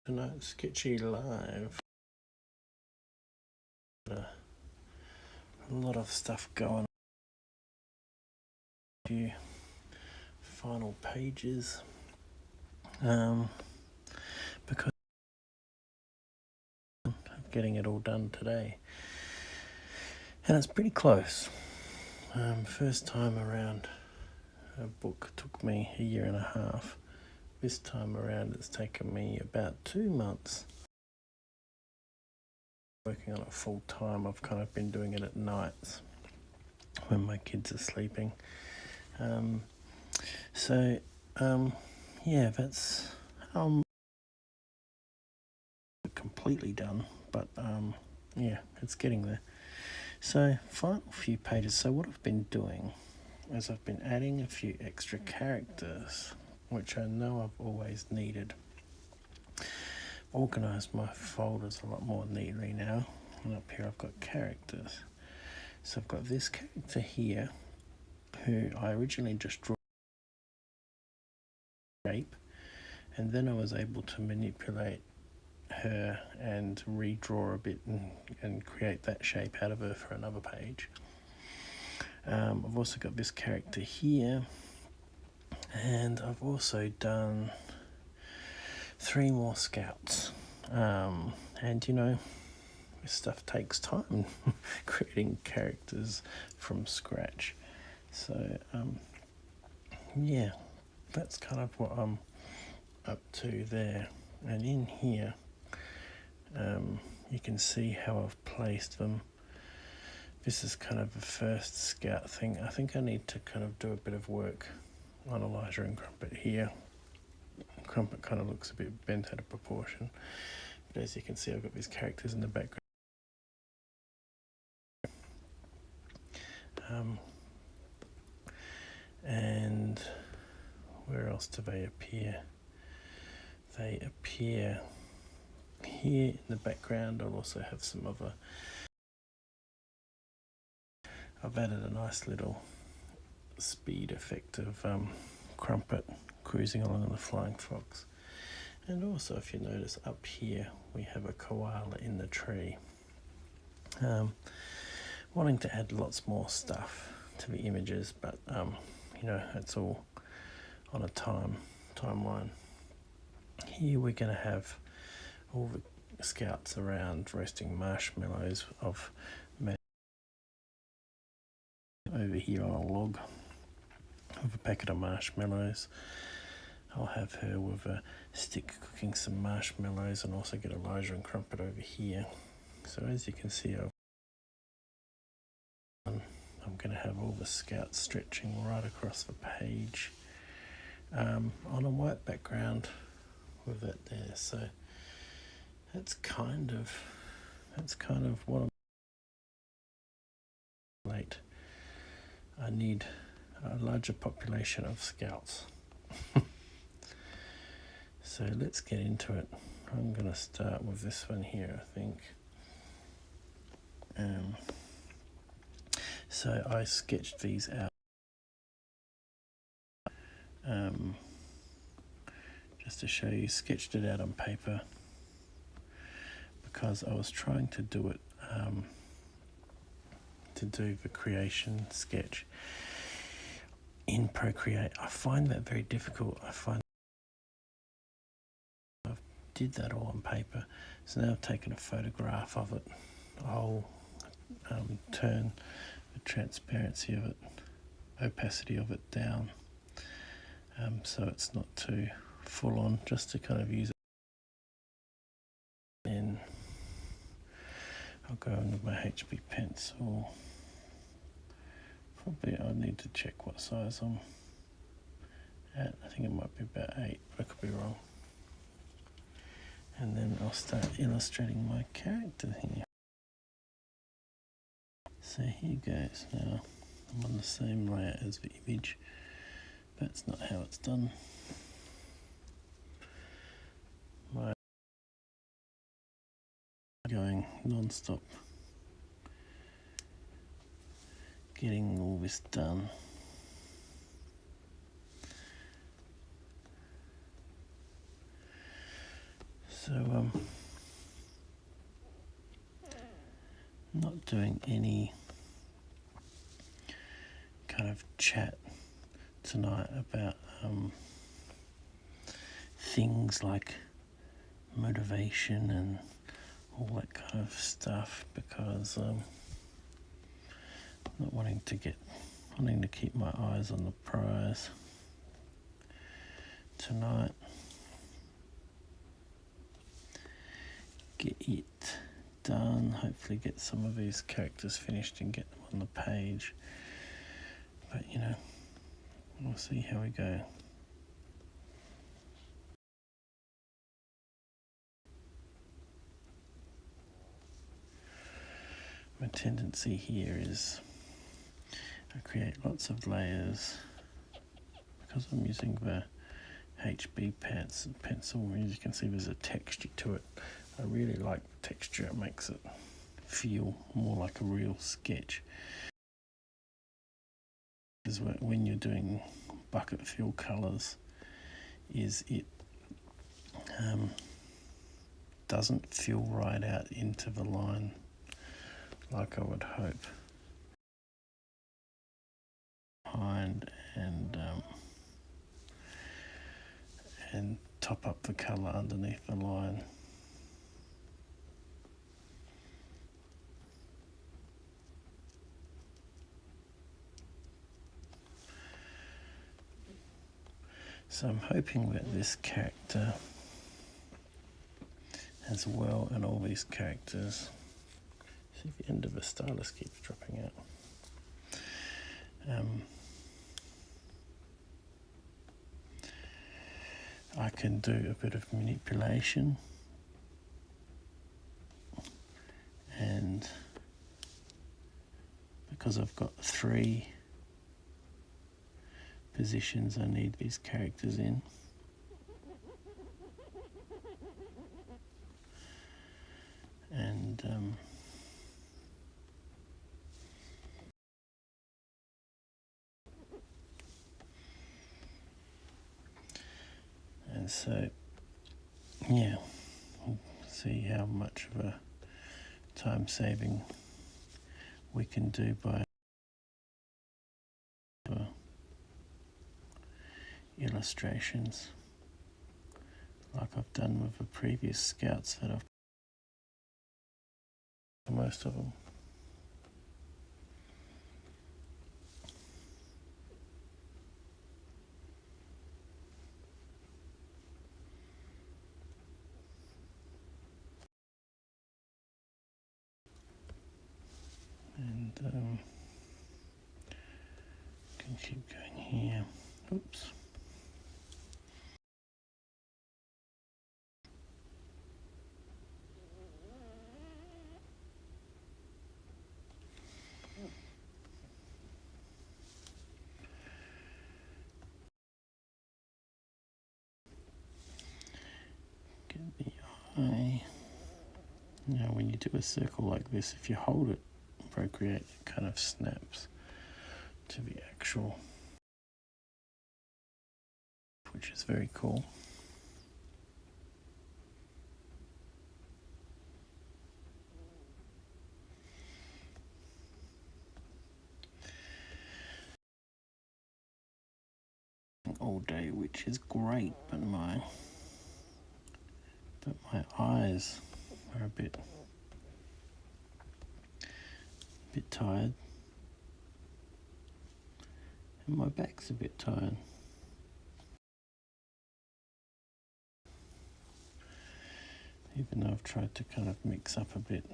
Tonight, Sketchy live. A lot of stuff going on. A few final pages. Because I'm getting it all done today. And it's pretty close. First time around, a book took me a year and a half. This time around, it's taken me about 2 months. Working on it full time. I've kind of been doing it at nights when my kids are sleeping. Yeah, that's completely done, but yeah, it's getting there. So, final few pages. So what I've been doing is I've been adding a few extra characters, which I know I've always needed. Organised my folders a lot more neatly now, and up here I've got characters. So I've got this character here, who I originally just drew shape, and then I was able to manipulate her and redraw a bit and create that shape out of her for another page. I've also got this character here, and I've also done 3 more scouts. And you know, this stuff takes time, creating characters from scratch. So yeah, that's kind of what I'm up to there. And in here, you can see how I've placed them. This is kind of the first scout thing. I think I need to kind of do a bit of work on Elijah and Crumpet here. Crumpet kind of looks a bit bent out of proportion, but as you can see, I've got these characters in the background. And where else do they appear? They appear here in the background. I'll also have some other. I've added a nice little speed effect of Crumpet cruising along on the flying fox. And also, if you notice up here, we have a koala in the tree. Wanting to add lots more stuff to the images, but you know, it's all on a timeline. Here we're going to have all the scouts around roasting marshmallows of over here on a log with a packet of marshmallows. I'll have her with a stick cooking some marshmallows, and also get Elijah and Crumpet over here. So as you can see, I'm going to have all the scouts stretching right across the page on a white background with that there. So that's kind of what I'm late. I need a larger population of scouts. So let's get into it. I'm going to start with this one here, I think. So I sketched these out just to show you, sketched it out on paper because I was trying to do it to do the creation sketch in Procreate. I find that very difficult. I did that all on paper, so now I've taken a photograph of it. I'll turn the transparency of it, opacity of it down, so it's not too full on, just to kind of use it. Then I'll go in with my HB pencil. Probably I need to check what size I'm at. I think it might be about 8, but I could be wrong. And then I'll start illustrating my character here. So here goes. Now I'm on the same layer as the image. That's not how it's done. My going non-stop, getting all this done. So not doing any kind of chat tonight about things like motivation and all that kind of stuff, because not wanting to keep my eyes on the prize tonight. Get it done, hopefully get some of these characters finished and get them on the page, but you know, we'll see how we go. My tendency here is I create lots of layers because I'm using the HB pencil. As you can see, there's a texture to it. I really like the texture. It makes it feel more like a real sketch. Is when you're doing bucket fill colours, is it doesn't fill right out into the line like I would hope. Behind and top up the colour underneath the line. So I'm hoping that this character as well, and all these characters, see if the end of the stylus keeps dropping out. I can do a bit of manipulation, and because I've got 3 positions I need these characters in, and so yeah, we'll see how much of a time saving we can do by illustrations like I've done with the previous scouts that I've most of them. And can keep going here. Oops. Get the eye. Now when you do a circle like this, if you hold it, Procreate, it kind of snaps to the actual, which is very cool. All day, which is great, but my eyes are a bit tired, and my back's a bit tired. Even though I've tried to kind of mix up a bit.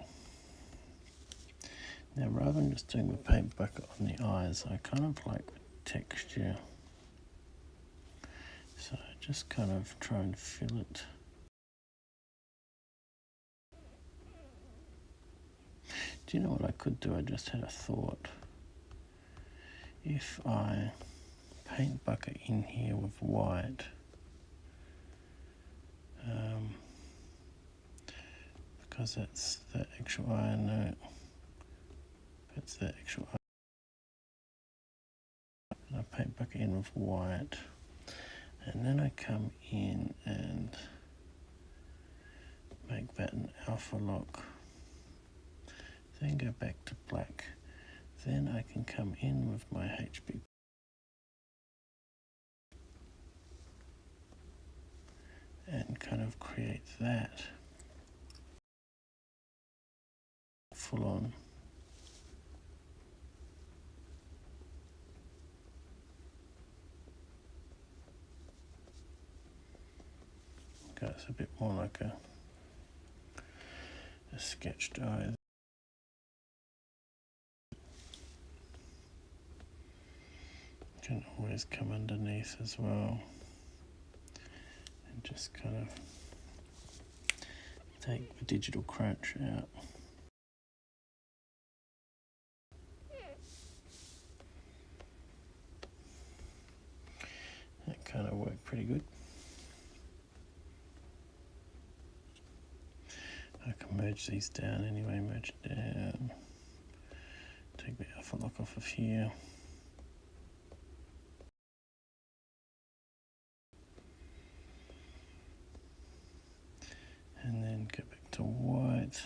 Now, rather than just doing the paint bucket on the eyes, I kind of like the texture. So I just kind of try and fill it. Do you know what I could do? I just had a thought. If I paint bucket in here with white, because that's the actual eye, no, that's the actual eye. And I paint bucket in with white, and then I come in and make that an alpha lock, then go back to black. Then I can come in with my HB and kind of create that full on. Okay, it's a bit more like a sketch die. Can always come underneath as well and just kind of take the digital crunch out. That kind of worked pretty good. I can merge these down anyway, merge down. Take the alpha lock off of here. And then go back to white.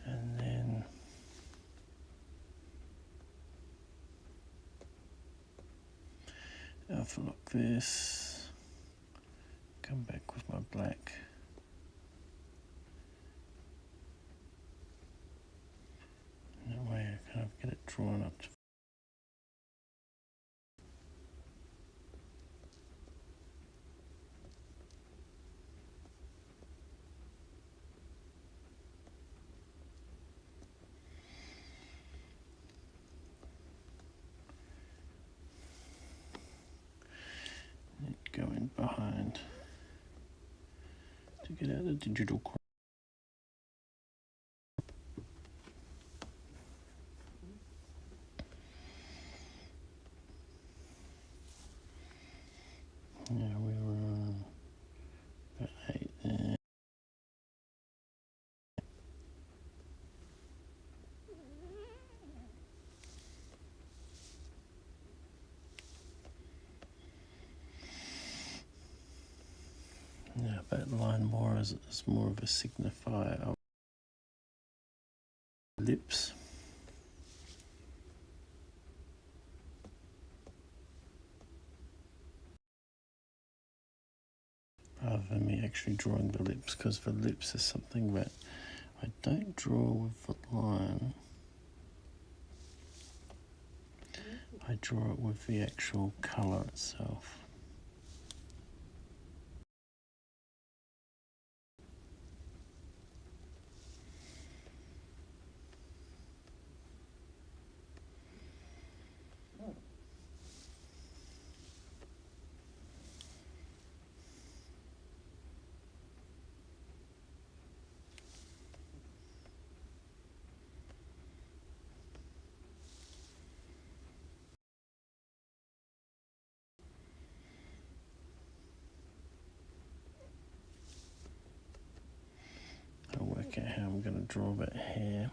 And then alpha lock this. Come back with my black. And that way I kind of get it drawn up to go in behind to get out the digital crunch. Yeah, we were on about 8 there. Yeah, that line more is more of a signifier of lips. Rather than me actually drawing the lips, because the lips is something that I don't draw with the line. I draw it with the actual colour itself. I'll work out how I'm going to draw that hair.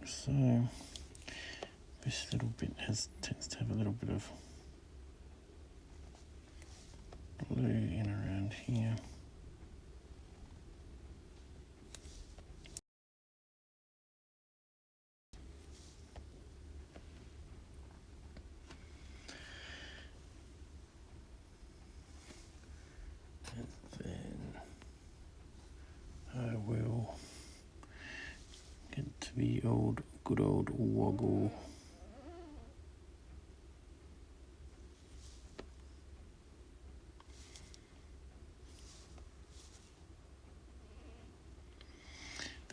So this little bit tends to have a little bit of blue in around here. And then I will get to the good old woggle.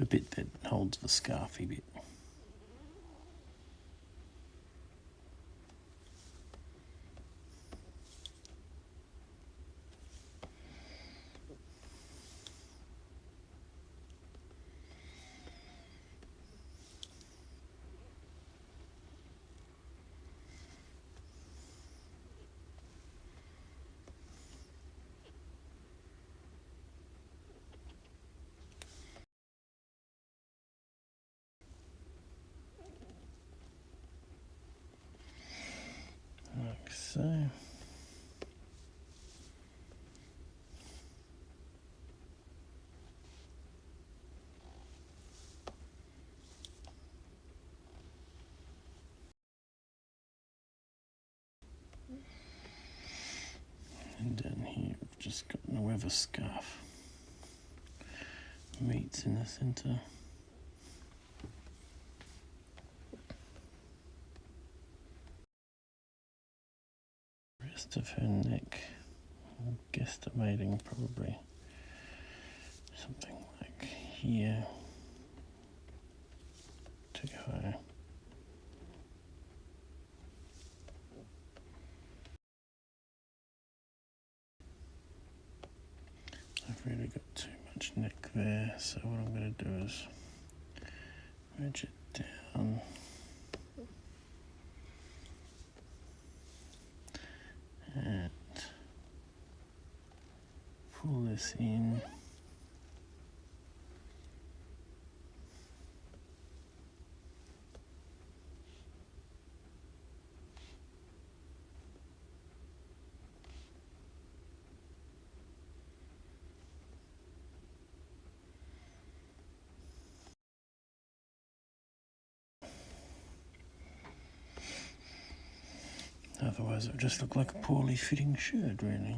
the bit that holds the scarfy bit. Like so. And down here we've just got where the scarf meets in the centre. Rest of her neck, I'm guesstimating probably something like here, too high. I've really got too much neck there, so what I'm going to do is wedge it down and pull this in. Otherwise it would just look like a poorly fitting shirt, really.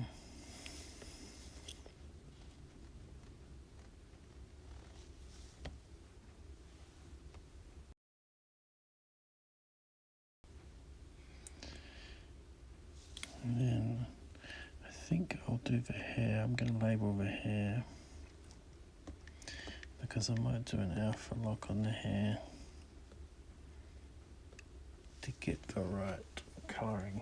And then I think I'll do the hair. I'm going to label the hair because I might do an alpha lock on the hair to get the right colouring.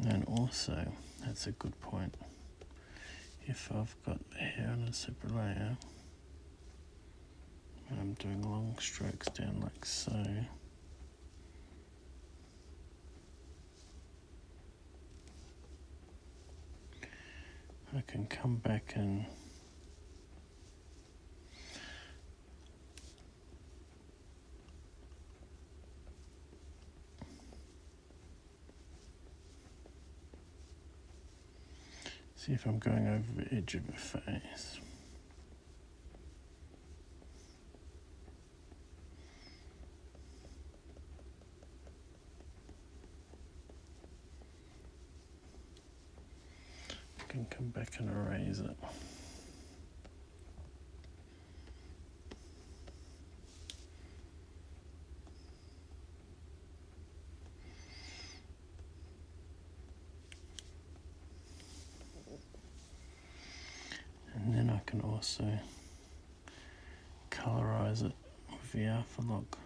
And also, that's a good point, if I've got the hair on a separate layer, and I'm doing long strokes down like so, I can come back and see if I'm going over the edge of the face. I can come back and erase it. And then I can also colorize it with the alpha lock.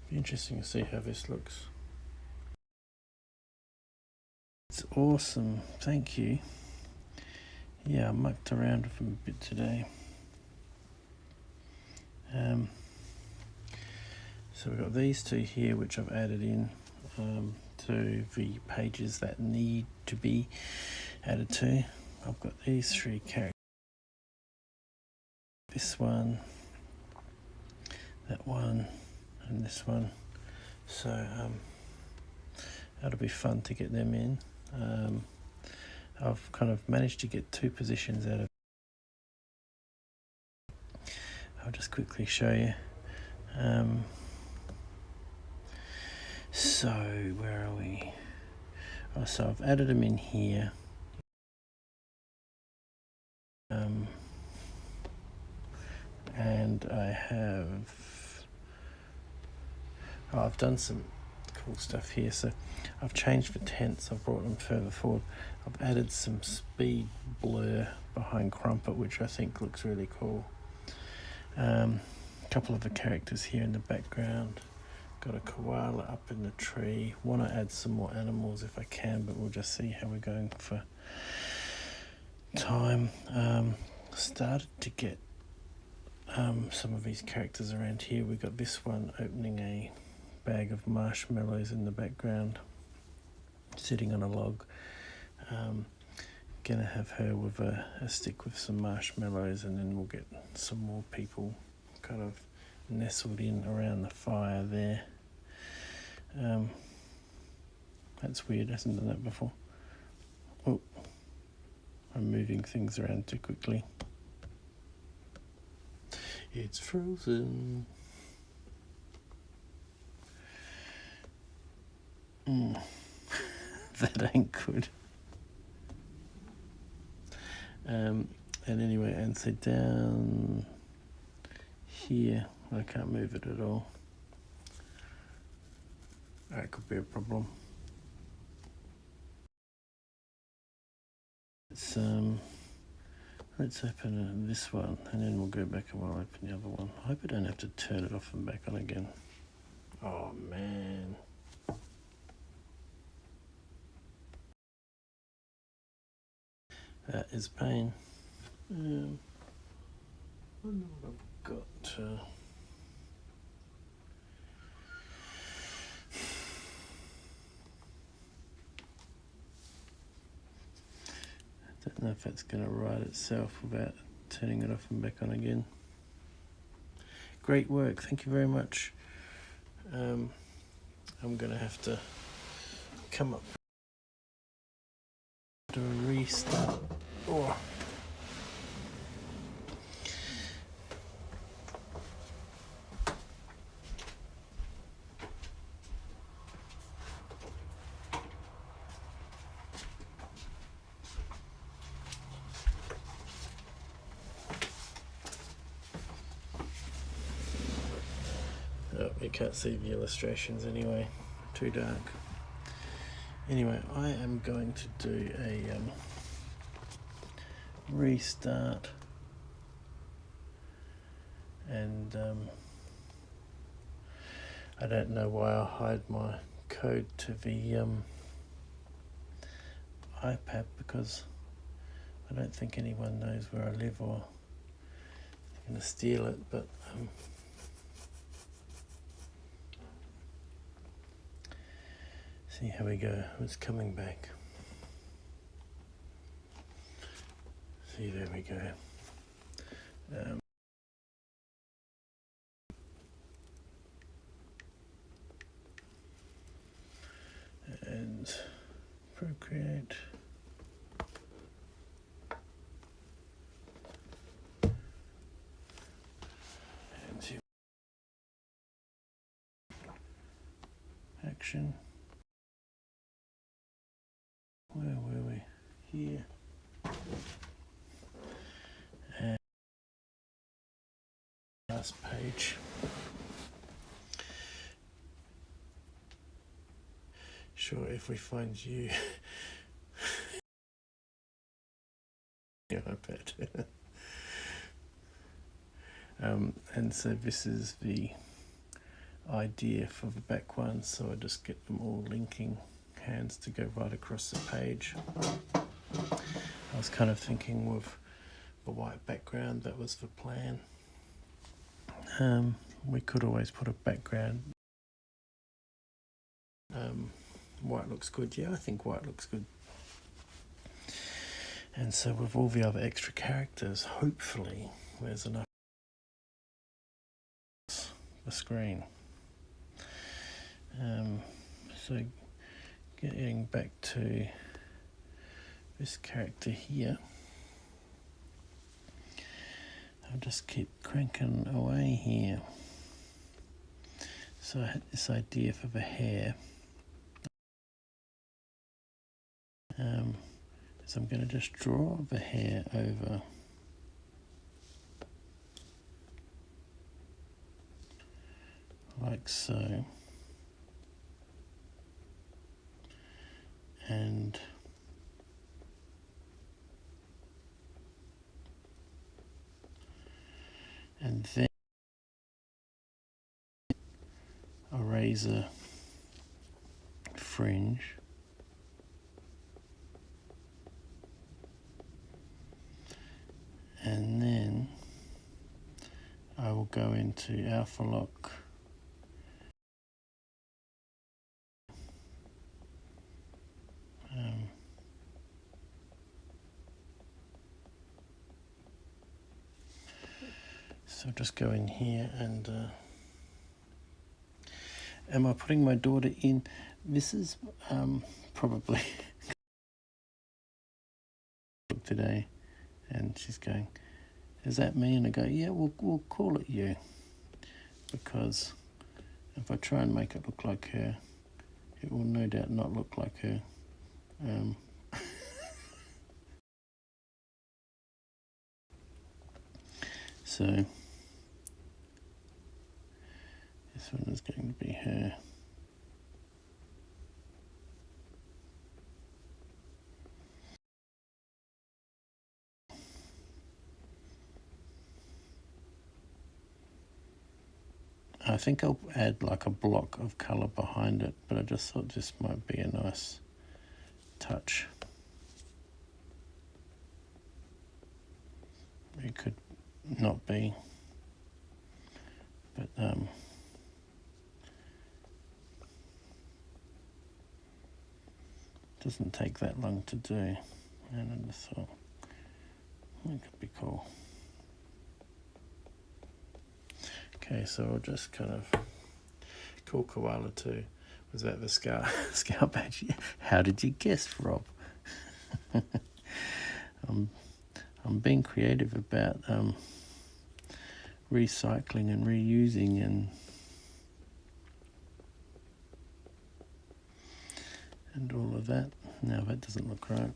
Be interesting to see how this looks. It's awesome, thank you. Yeah, I mucked around with them a bit today. So we've got these two here which I've added in to the pages that need to be added to. I've got these three characters. This one, that one, and this one. So that'll be fun to get them in. I've kind of managed to get two positions out of it. I'll just quickly show you. So where are we? Oh, so I've added them in here. I've done some cool stuff here. So I've changed the tents, I've brought them further forward. I've added some speed blur behind Crumpet, which I think looks really cool. A couple of the characters here in the background. Got a koala up in the tree. Want to add some more animals if I can, but we'll just see how we're going for time. Started to get some of these characters around here. We got this one opening a bag of marshmallows in the background, sitting on a log. Gonna have her with a stick with some marshmallows, and then we'll get some more people kind of nestled in around the fire there. That's weird, hasn't done that before. Oh, I'm moving things around too quickly. It's frozen. That ain't good. And anyway, and so down here, I can't move it at all. That could be a problem. Let's open this one, and then we'll go back and we'll open the other one. I hope I don't have to turn it off and back on again. Oh man. That is pain. I wonder what I've got. I don't know if that's going to write itself without turning it off and back on again. Great work, thank you very much. I'm going to have to come up to a restart. Oh. Oh, you can't see the illustrations anyway, too dark. Anyway, I am going to do a restart, and I don't know why I hide my code to the iPad, because I don't think anyone knows where I live or they're going to steal it, but see how we go. It's coming back. See, there we go. And Procreate. And see. Action. Where were we? Here. And last page. Sure, if we find you. iPad. And so this is the idea for the back one, so I just get them all linking hands to go right across the page. I was kind of thinking with the white background, that was the plan. We could always put a background. White looks good. Yeah, I think white looks good. And so with all the other extra characters, hopefully there's enough the screen. So getting back to this character here, I'll just keep cranking away here. So I had this idea for the hair. So I'm going to just draw the hair over like so, and then a razor fringe, and then I will go into Alpha Lock so just go in here and am I putting my daughter in? This is probably today, and she's going, is that me? And I go, yeah, we'll call it you, because if I try and make it look like her, it will no doubt not look like her. So this one is going to be her. I think I'll add like a block of colour behind it, but I just thought this might be a nice touch. It could not be, but doesn't take that long to do, and I just thought it could be cool. Okay, so I'll just kind of cool koala too. Was that the scout badge? How did you guess, Rob? I'm being creative about recycling and reusing and all of that. Now that doesn't look right.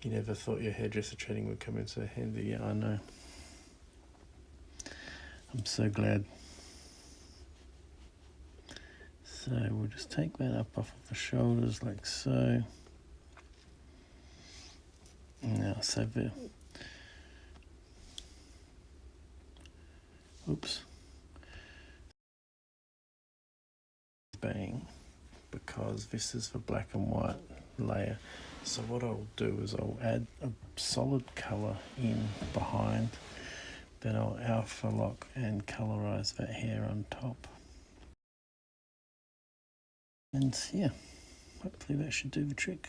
You never thought your hairdresser training would come in so handy. Yeah, I know. I'm so glad. So we'll just take that up off of the shoulders like so. Now save it. Oops. Bang, because this is the black and white layer. So what I'll do is I'll add a solid colour in behind, then I'll alpha lock and colorise that hair on top. And yeah, hopefully that should do the trick.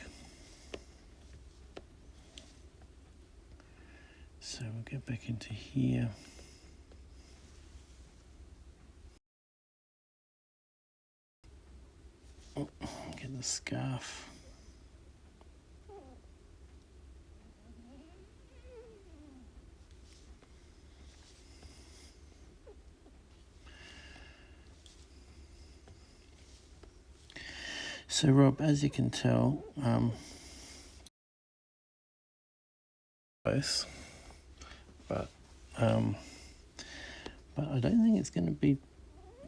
So we'll get back into here. Oh, get the scarf. So Rob, as you can tell, both, but I don't think it's going to be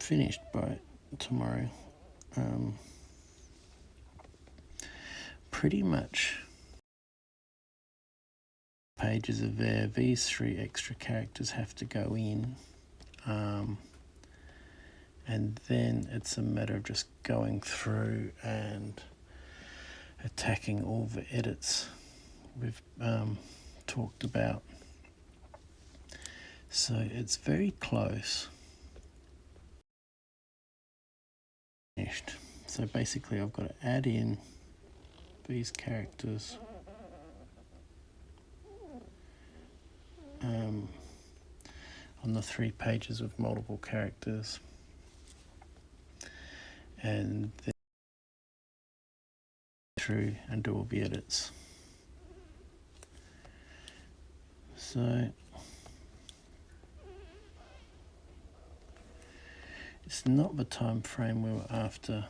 finished by tomorrow. Pretty much pages are there. These 3 extra characters have to go in, and then it's a matter of just going through and attacking all the edits we've talked about. So it's very close. Finished. So basically I've got to add in these characters on the 3 pages with multiple characters, and then through and do all the edits. So it's not the time frame we were after,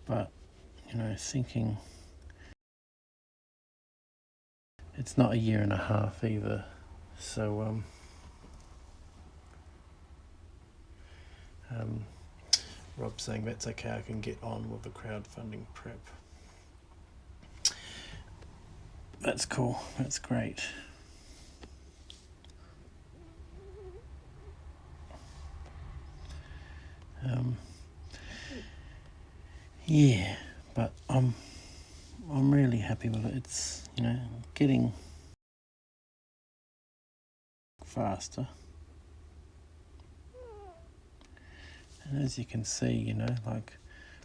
but thinking it's not a year and a half either, so Rob's saying that's okay, I can get on with the crowdfunding prep. That's cool, that's great. Yeah, but I'm really happy with it. It's getting faster, and as you can see, like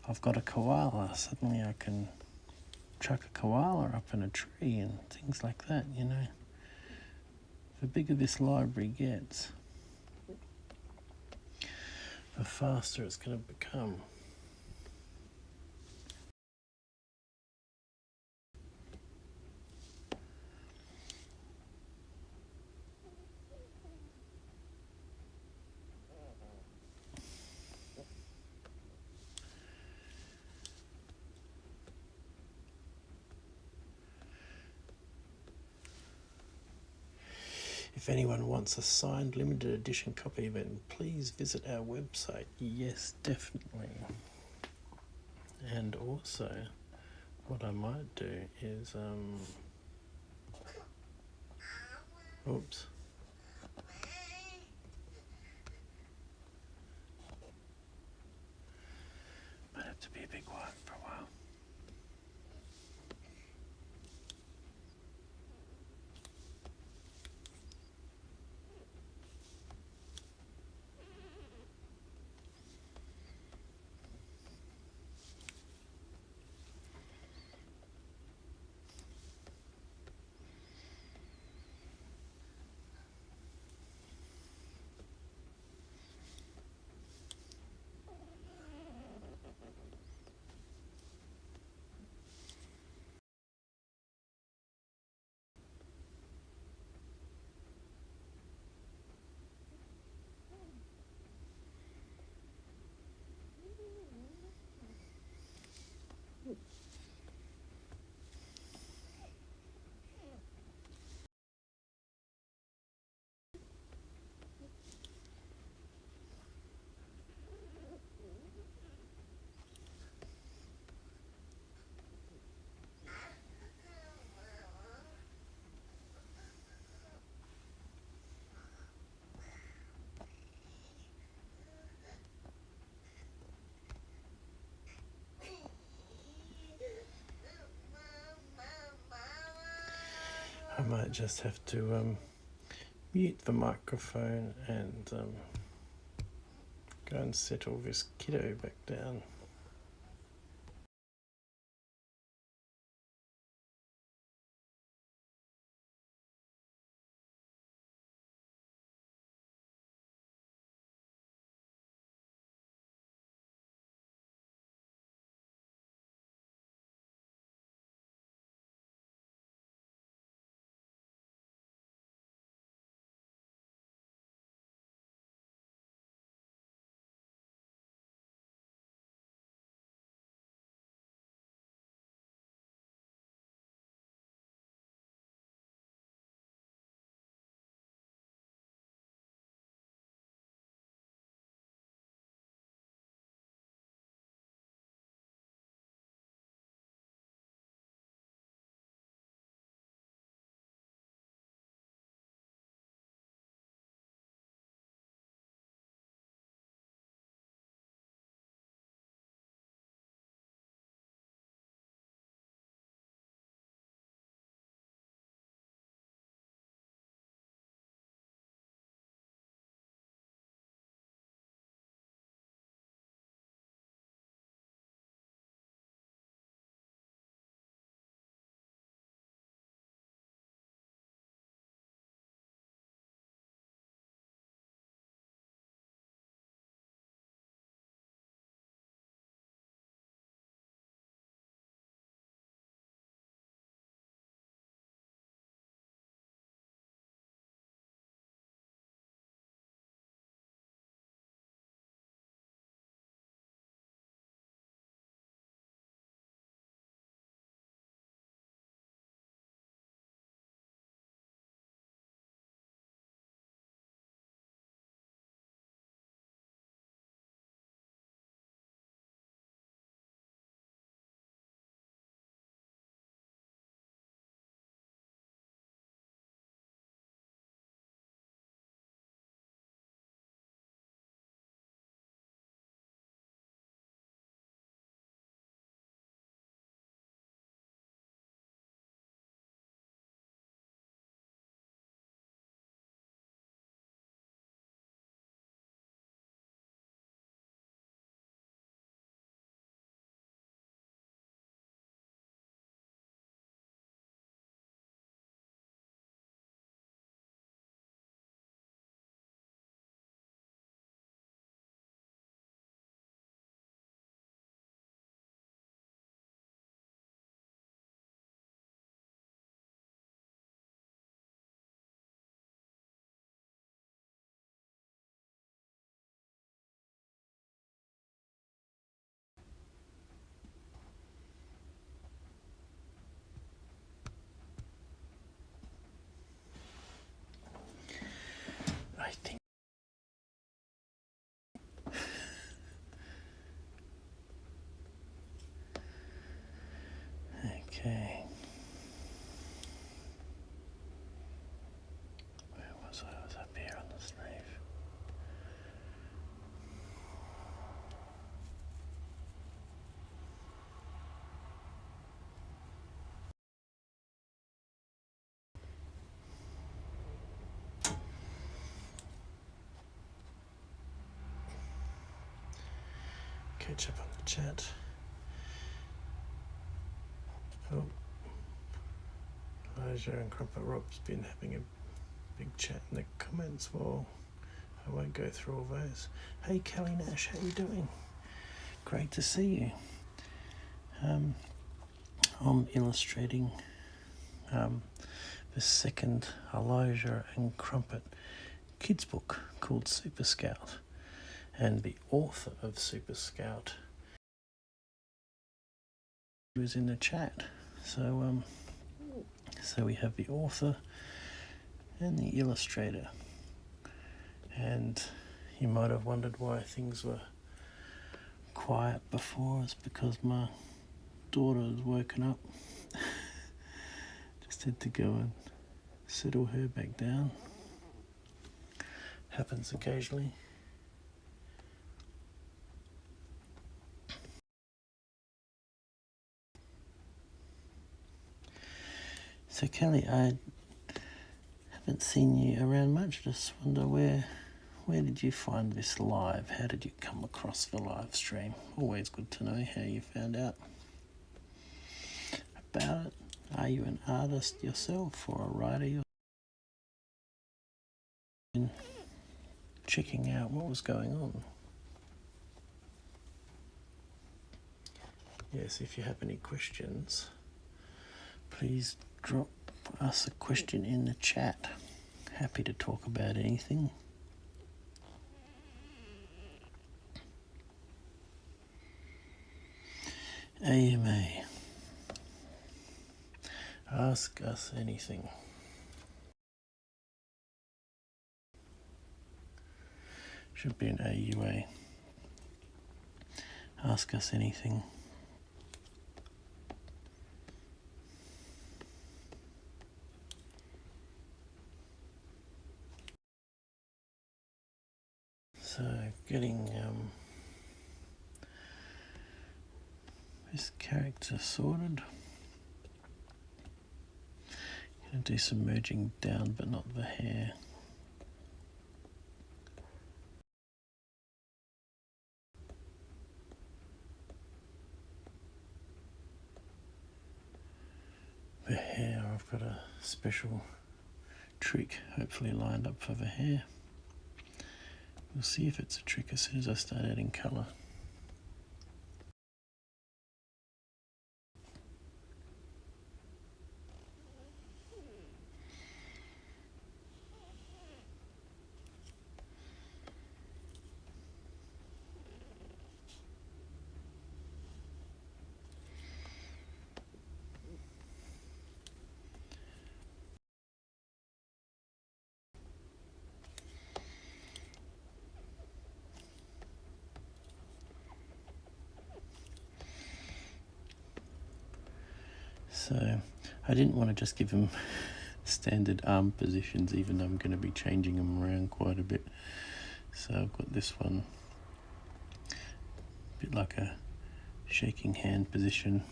I've got a koala. Suddenly I can chuck a koala up in a tree and things like that. The bigger this library gets, the faster it's going to become. If anyone wants a signed limited edition copy, then please visit our website. Yes, definitely. And also, what I might do is, oops. Might have to be a bit quiet for a while. I might just have to mute the microphone and go and settle this kiddo back down. Okay. Where was I? I was up here on the sleeve. Catch up on the chat. Oh, Elijah and Crumpet Rob's been having a big chat in the comments. Well, I won't go through all those. Hey, Kelly Nash, how you doing? Great to see you. I'm illustrating the second Elijah and Crumpet kids book called Super Scout, and the author of Super Scout was in the chat. So we have the author and the illustrator, and you might have wondered why things were quiet before. It's because my daughter has woken up. Just had to go and settle her back down. Happens occasionally. So Kelly, I haven't seen you around much. Just wonder where did you find this live? How did you come across the live stream? Always good to know how you found out about it. Are you an artist yourself or a writer yourself? Checking out what was going on. Yes, if you have any questions, please drop us a question in the chat. Happy to talk about anything. AMA. Ask us anything. Should be an AUA. Ask us anything. So getting this character sorted. Gonna do some merging down, but not the hair. The hair, I've got a special trick hopefully lined up for the hair. We'll see if it's a trick as soon as I start adding colour. So I didn't want to just give him standard arm positions, even though I'm going to be changing them around quite a bit. So I've got this one, a bit like a shaking hand position.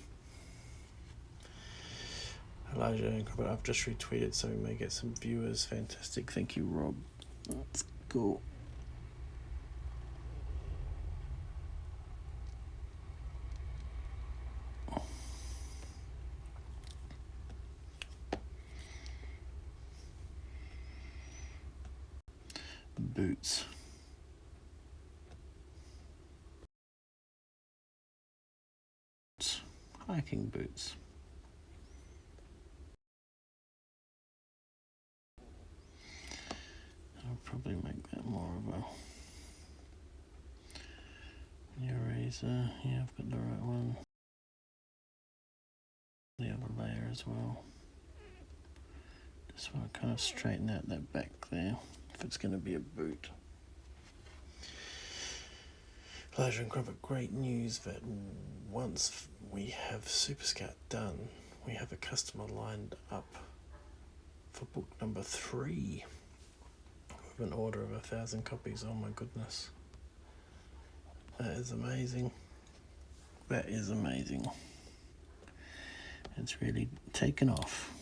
Elijah and Crumpet, I've just retweeted so we may get some viewers. Fantastic, thank you, Rob. Let's go. Boots. Hiking boots. I'll probably make that more of a eraser. Yeah, I've got the right one. The other layer as well. Just want to kind of straighten out that back there if it's going to be a boot. Elijah and Crumpet, great news that once we have Super Scout done, we have a customer lined up for book number 3 with an order of 1,000 copies. Oh my goodness. That is amazing. That is amazing. It's really taken off.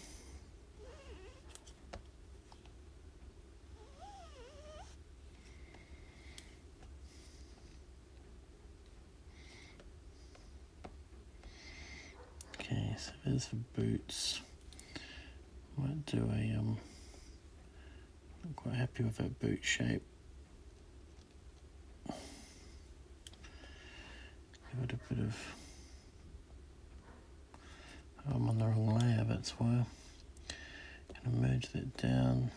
Okay, so there's the boots. Might do a I'm quite happy with that boot shape. Give it a bit of, I'm on the wrong layer, that's why. Gonna merge that down.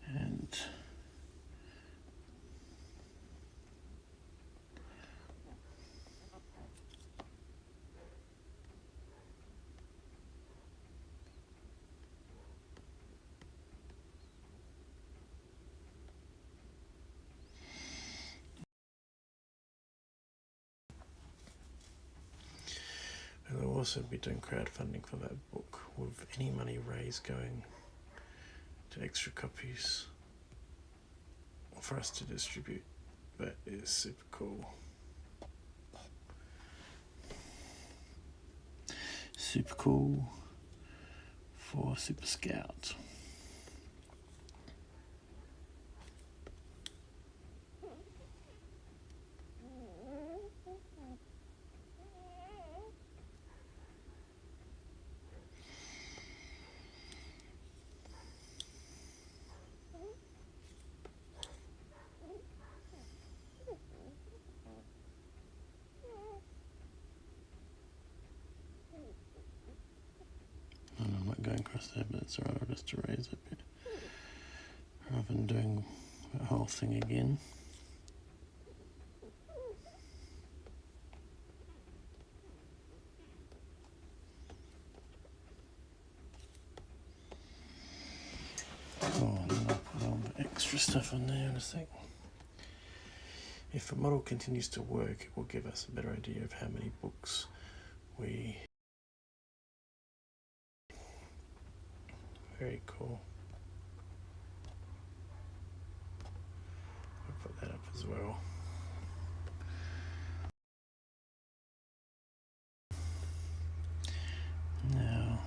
And I'll also be doing crowdfunding for that book, with any money raised going to extra copies for us to distribute. That is super cool. Super cool for Super Scout. And I'm not going across there, but it's alright, I'll just erase it a bit rather than doing the whole thing again. Oh, and then I'll put all the extra stuff on there in a sec. If the model continues to work, it will give us a better idea of how many books we... Very cool. I'll put that up as well. Now,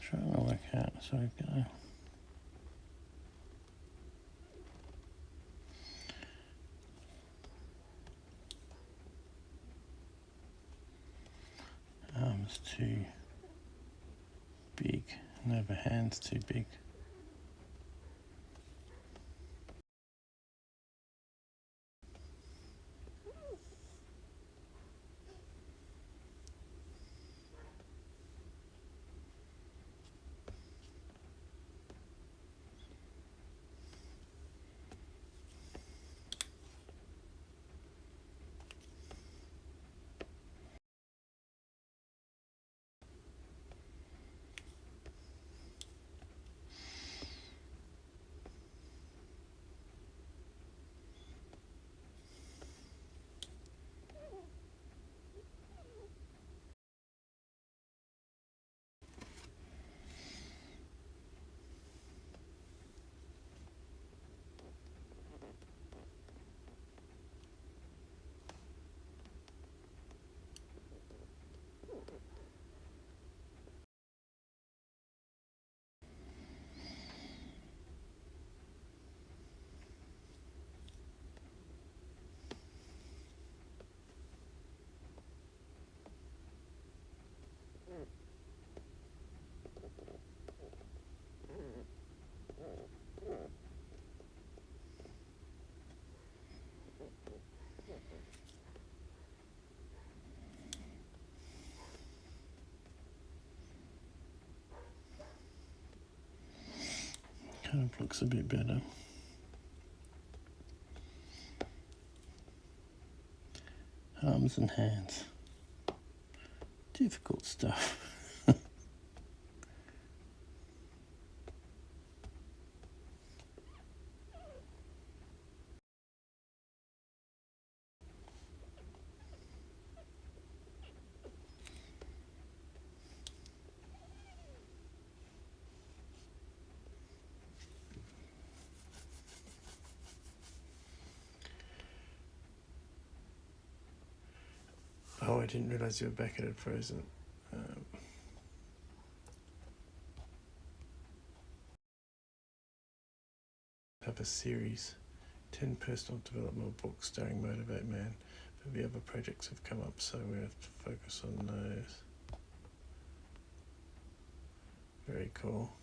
trying to work out, so I'm gonna... Arms too big, no, the hand's too big. Hope looks a bit better. Arms and hands. Difficult stuff. Oh, I didn't realise you were back at it frozen. Have a series, 10 personal development books starring Motivate Man, but the other projects have come up, so we have to focus on those. Very cool.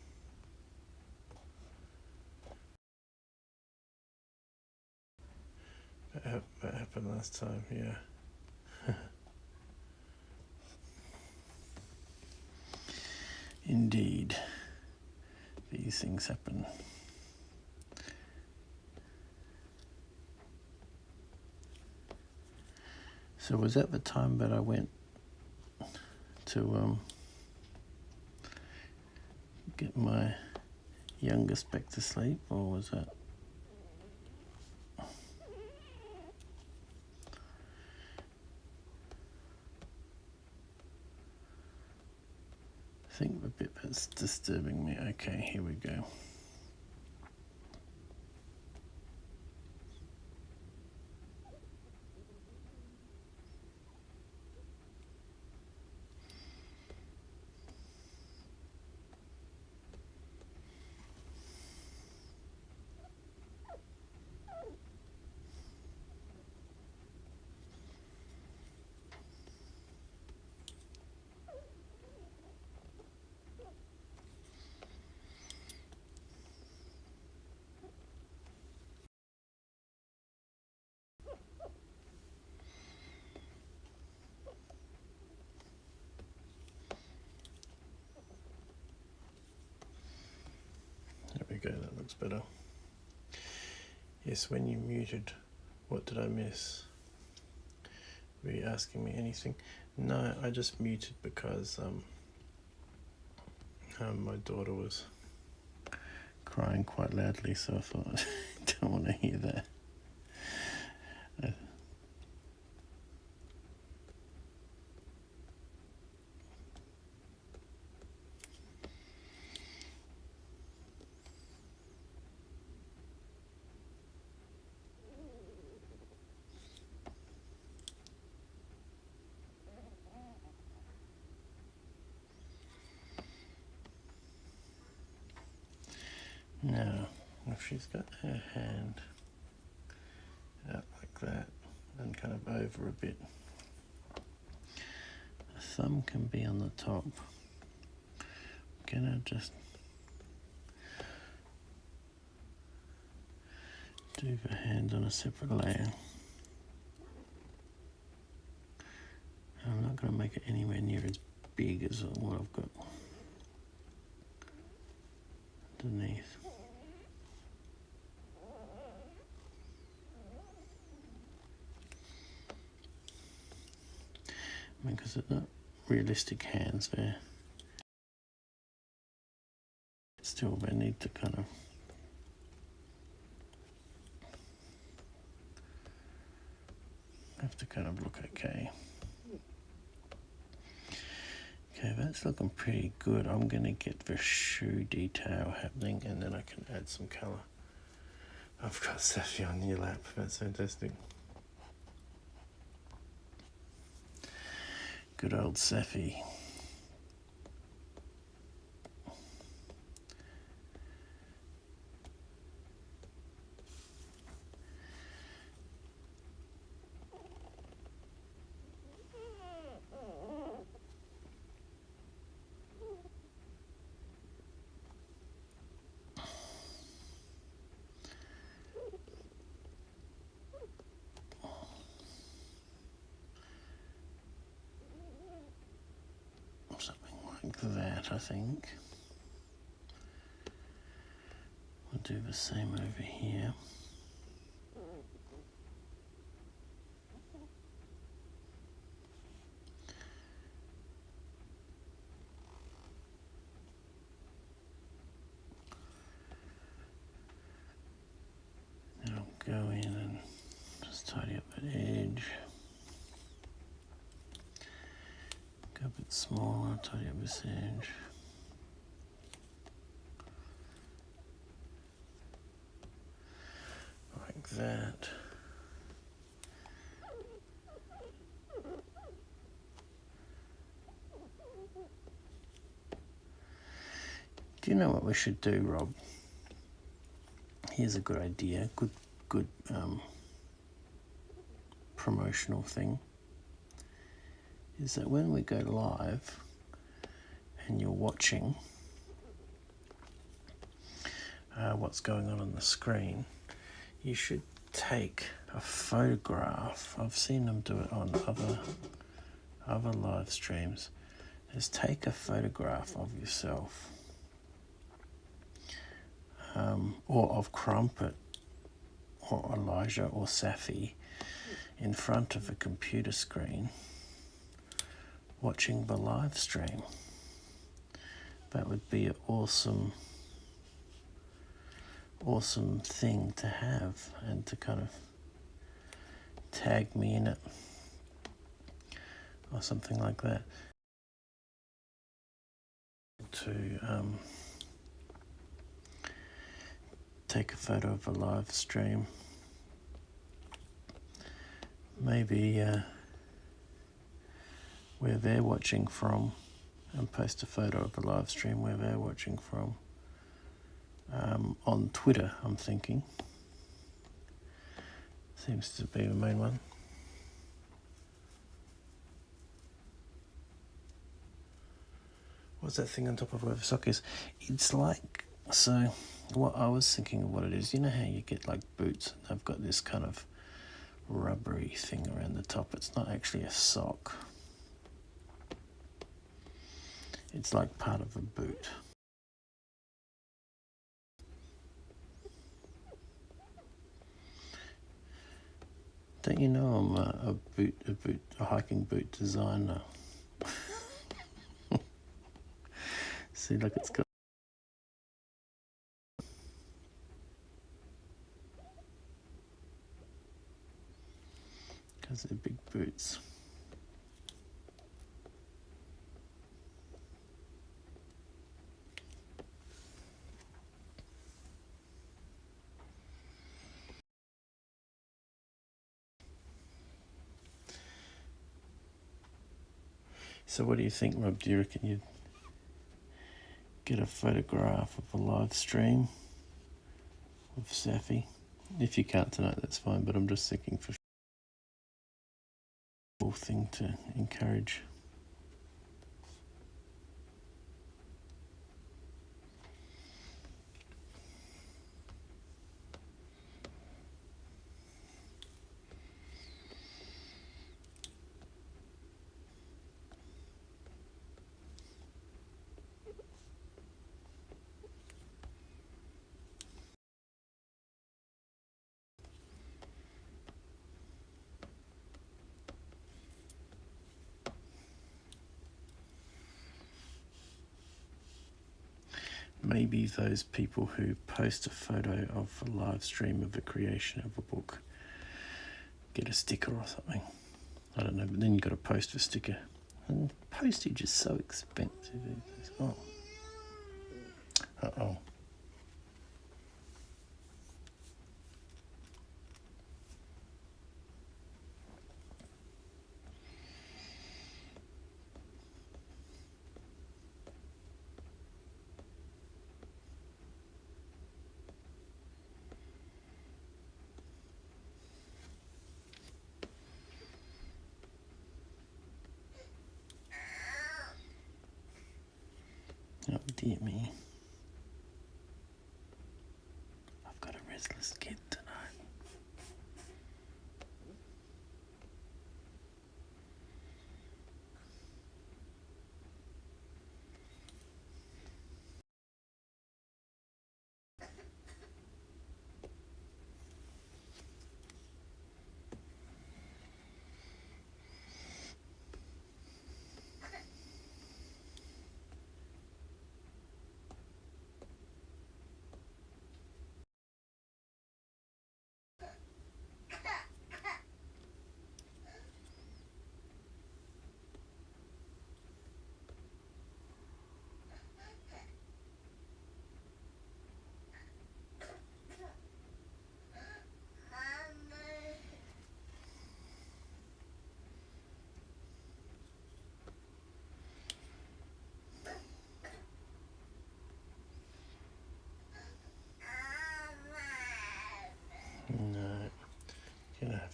That happened last time, yeah. Indeed, these things happen. So was that the time that I went to get my youngest back to sleep, or was that? I think the bit that's disturbing me. Okay, here we go. There we go, that looks better. Yes, when you muted, what did I miss? Were you asking me anything? No, I just muted because my daughter was crying quite loudly, so I thought I don't want to hear that. Now, if she's got her hand out like that and kind of over a bit, the thumb can be on the top. I'm gonna just do the hand on a separate layer. I'm not going to make it anywhere near as big as what I've got underneath. I mean, because they're not realistic hands there. Still, they need to kind of look okay. Okay, that's looking pretty good. I'm going to get the shoe detail happening, and then I can add some colour. I've got Safi on your lap. That's fantastic. Good old Safi. Something like that, I think. We'll do the same over here. And I'll go in and just tidy up that edge. Go a bit smaller, tidy up this edge. Like that. Do you know what we should do, Rob? Here's a good idea, good promotional thing, is that when we go live and you're watching what's going on the screen, you should take a photograph. I've seen them do it on other live streams. Just take a photograph of yourself, or of Crumpet or Elijah or Safi in front of a computer screen watching the live stream. That would be an awesome thing to have, and to kind of tag me in it or something like that. To take a photo of a live stream, maybe where they're watching from, and post a photo of a live stream where they're watching from. On Twitter, I'm thinking. Seems to be the main one. What's that thing on top of where the sock is? It's like, so what I was thinking of what it is, you know how you get like boots, and they've got this kind of rubbery thing around the top. It's not actually a sock. It's like part of a boot. Don't you know I'm a hiking boot designer? See, look, it's got. Because they're big boots. So what do you think, Rob? Do you reckon you'd get a photograph of a live stream of Safi? If you can't tonight, that's fine, but I'm just thinking for a cool thing to encourage. Maybe those people who post a photo of a live stream of the creation of a book get a sticker or something. I don't know, but then you've got to post a sticker. And postage is so expensive. Oh. Uh-oh. Oh, dear me. I've got a restless kid tonight.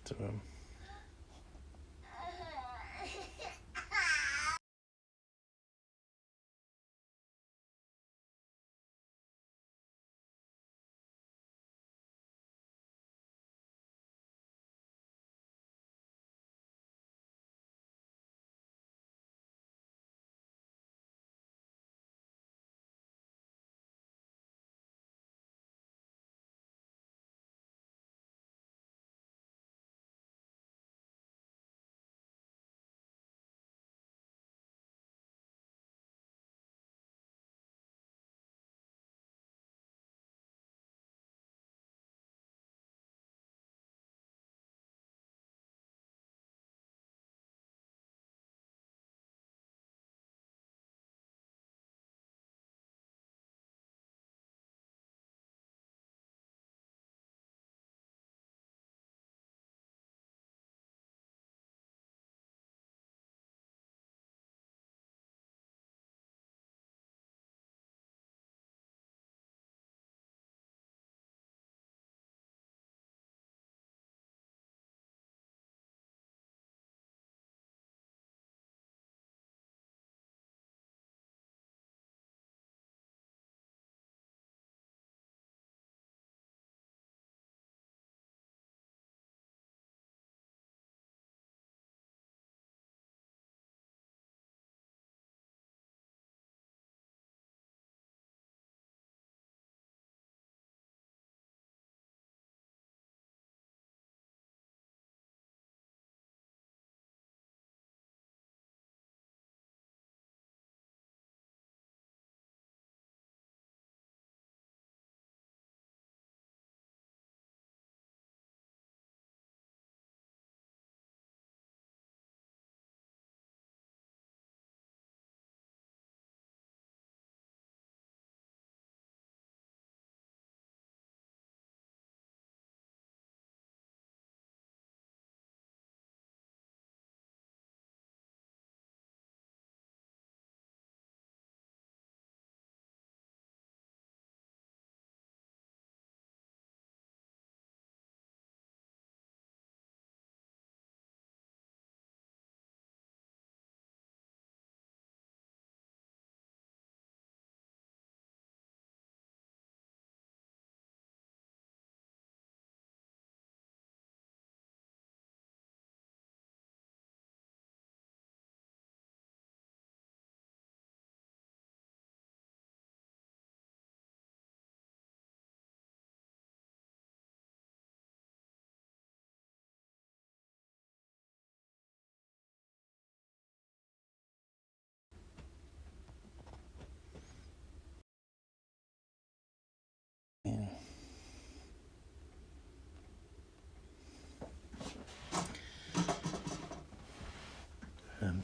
to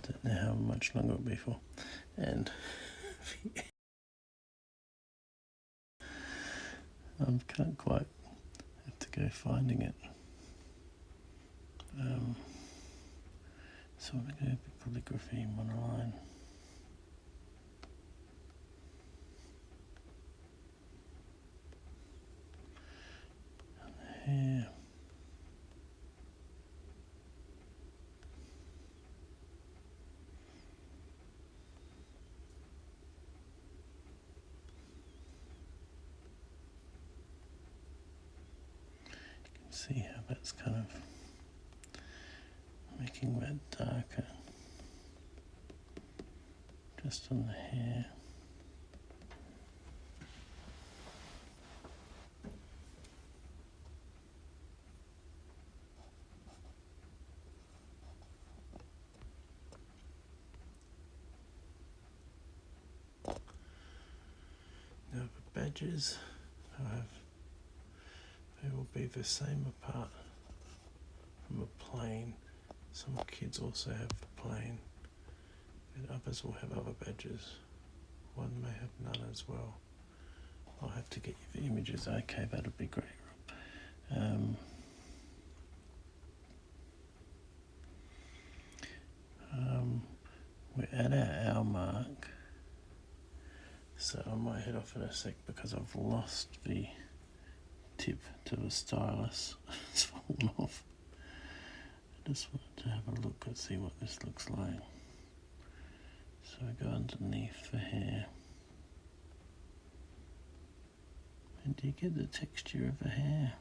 don't know how much longer it'll be for, and I can't quite have to go finding it. So I'm going to do calligraphy monoline. Here. See how that's kind of making that darker just on the hair. Now the badges they will be the same apart from a plane. Some kids also have the plane, and others will have other badges. One may have none as well. I'll have to get you the images. Okay, that'll be great. We're at our hour mark, so I might head off in a sec because I've lost the tip to the stylus. It's fallen off. Just wanted to have a look and see what this looks like. So I go underneath the hair. And do you get the texture of the hair?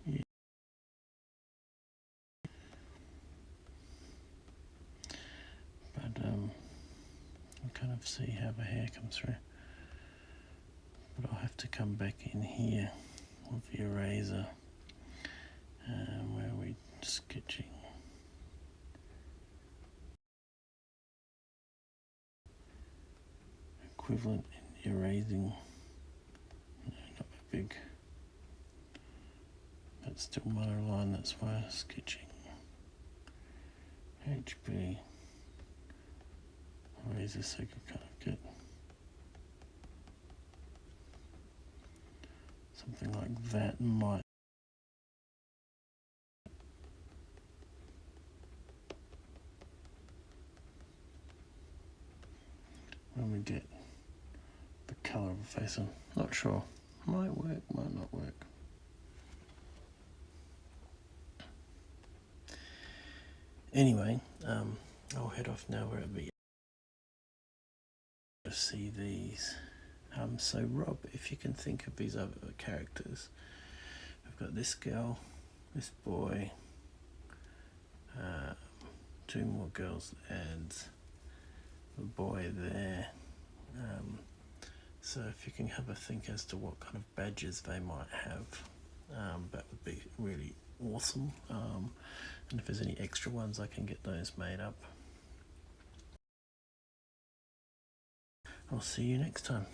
Yeah. But you kind of see how the hair comes through. But I'll have to come back in here with the eraser. Where are we sketching? Equivalent in erasing. No, not that big. That's still monoline, that's why I'm sketching. HB. Eraser so you can kind of get something like that. Might when we get the colour of the face on. Not sure. Might work, might not work. Anyway, I'll head off now where it'll be to see these. So Rob, if you can think of these other characters, I've got this girl, this boy, two more girls and a boy there. So if you can have a think as to what kind of badges they might have, that would be really awesome. And if there's any extra ones, I can get those made up. I'll see you next time.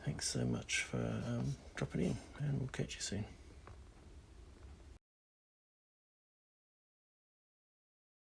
Thanks so much for dropping in, and we'll catch you soon.